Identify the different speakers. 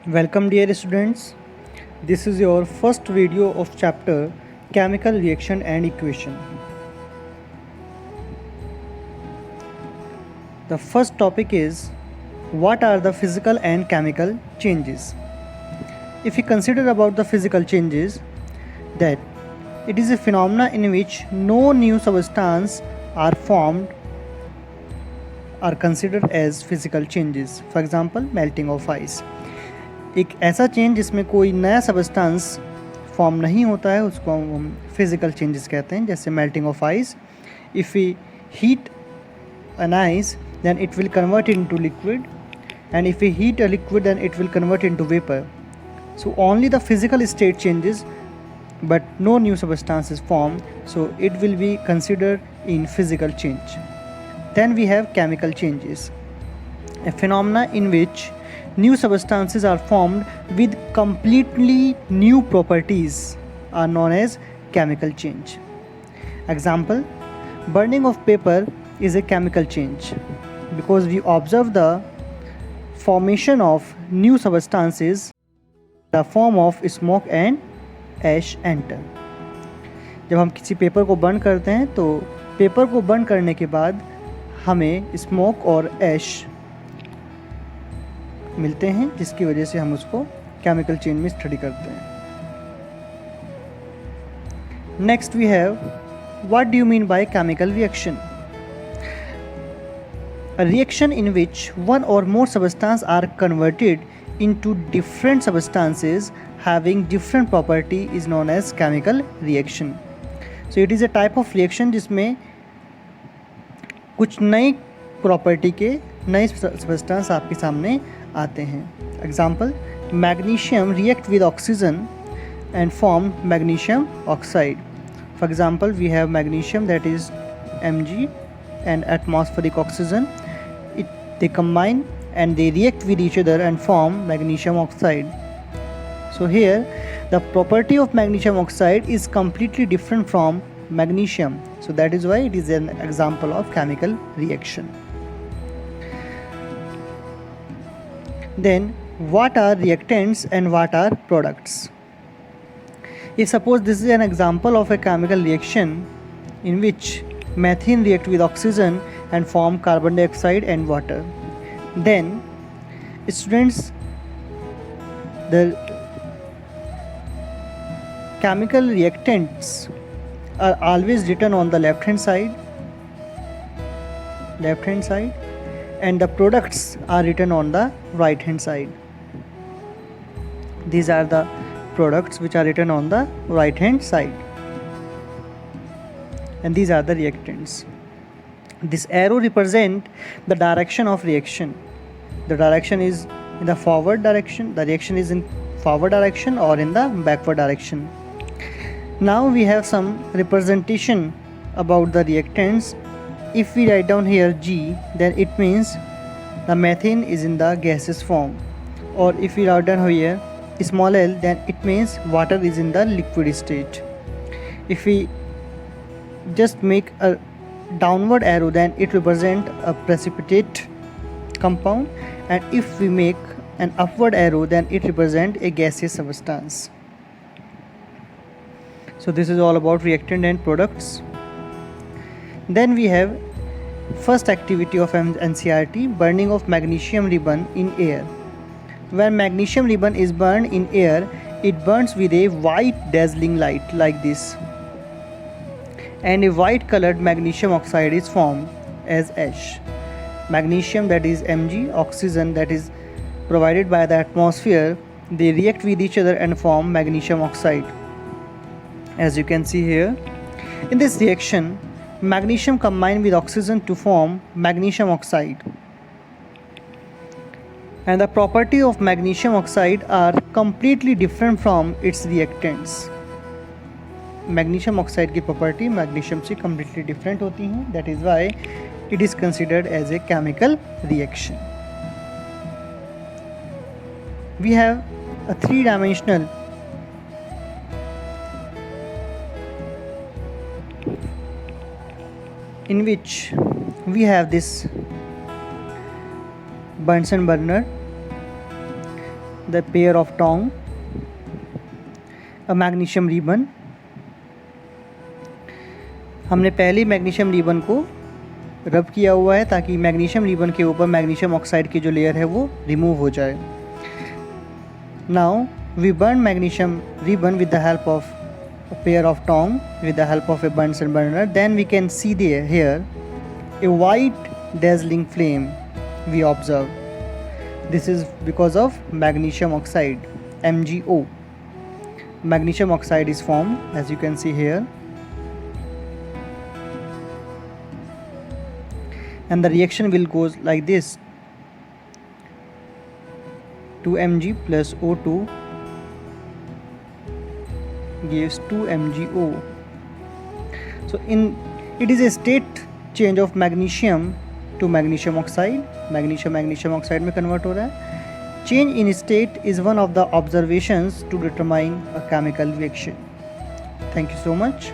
Speaker 1: Welcome dear students. This is your first video of chapter Chemical Reaction and Equation. The first topic is what are the physical and chemical changes? If we consider about the physical changes, that it is a phenomena in which no new substance are formed are considered as physical changes. For example, melting of ice. एक ऐसा change जिसमें कोई नया substance form नहीं होता है उसको हम फिजिकल चेंजेस कहते हैं. जैसे melting of ice. If we heat an ice then it will convert into liquid, and if we heat a liquid then it will convert into vapor. So only the physical state changes but no new substance is formed, so it will be considered in physical change. Then we have chemical changes, a phenomena in which new substances are formed with completely new properties are known as chemical change. Example, burning of paper is a chemical change because we observe the formation of new substances in the form of smoke and ash enter. जब हम किसी paper को burn करते हैं तो paper को burn करने के बाद हमें स्मोक और ऐश मिलते हैं, जिसकी वजह से हम उसको केमिकल चेंज में स्टडी करते हैं. Next we have what do you mean by chemical reaction. A reaction in which one or more substances are converted into different substances having different property is known as chemical reaction. So it is a type of reaction जिसमें कुछ नई property के नए substance आपके सामने आते हैं. Example, magnesium react with oxygen and form magnesium oxide. For example, we have magnesium that is Mg and atmospheric oxygen. They combine and they react with each other and form magnesium oxide. So here the property of magnesium oxide is completely different from magnesium, so that is why it is an example of chemical reaction. Then what are reactants and what are products? If suppose this is an example of a chemical reaction in which methane react with oxygen and form carbon dioxide and water, then students, the chemical reactants are always written on the left hand side, and the products are written on the right hand side. These are the products which are written on the right hand side, and these are the reactants. This arrow represent the direction of reaction. The direction is in the forward direction, the reaction is in forward direction or in the backward direction. Now we have some representation about the reactants. If we write down here G, then it means the methane is in the gaseous form, or if we write down here small l, then it means water is in the liquid state. If we just make a downward arrow, then it represents a precipitate compound, and if we make an upward arrow, then it represents a gaseous substance. So this is all about reactant and products. Then we have first activity of NCERT, burning of magnesium ribbon in air. When magnesium ribbon is burned in air, it burns with a white dazzling light like this, and a white colored magnesium oxide is formed as ash. Magnesium, that is Mg, oxygen, that is provided by the atmosphere, they react with each other and form magnesium oxide, as you can see here. In this reaction, magnesium combine with oxygen to form magnesium oxide, and the property of magnesium oxide are completely different from its reactants. Magnesium oxide की property magnesium से completely different होती हैं. That is why it is considered as a chemical reaction. We have a 3-dimensional in which we have this Bunsen burner. the pair of tongue, a magnesium ribbon. हमने पहले magnesium ribbon को रब किया हुआ है ताकि मैग्नीशियम रिबन के ऊपर मैग्नीशियम ऑक्साइड की जो लेयर है वो रिमूव हो जाए. Now we burn magnesium ribbon with the help of a pair of tongue with the help of a Bunsen burner. Then we can see here a white dazzling flame we observe. This is because of magnesium oxide, MgO. Magnesium oxide is formed, as you can see here, and the reaction will goes like this: 2Mg plus O2 gives 2MgO. So it is a state change of magnesium to magnesium oxide. Magnesium oxide में convert हो रहा है. Change in state is one of the observations to determine a chemical reaction. Thank you so much.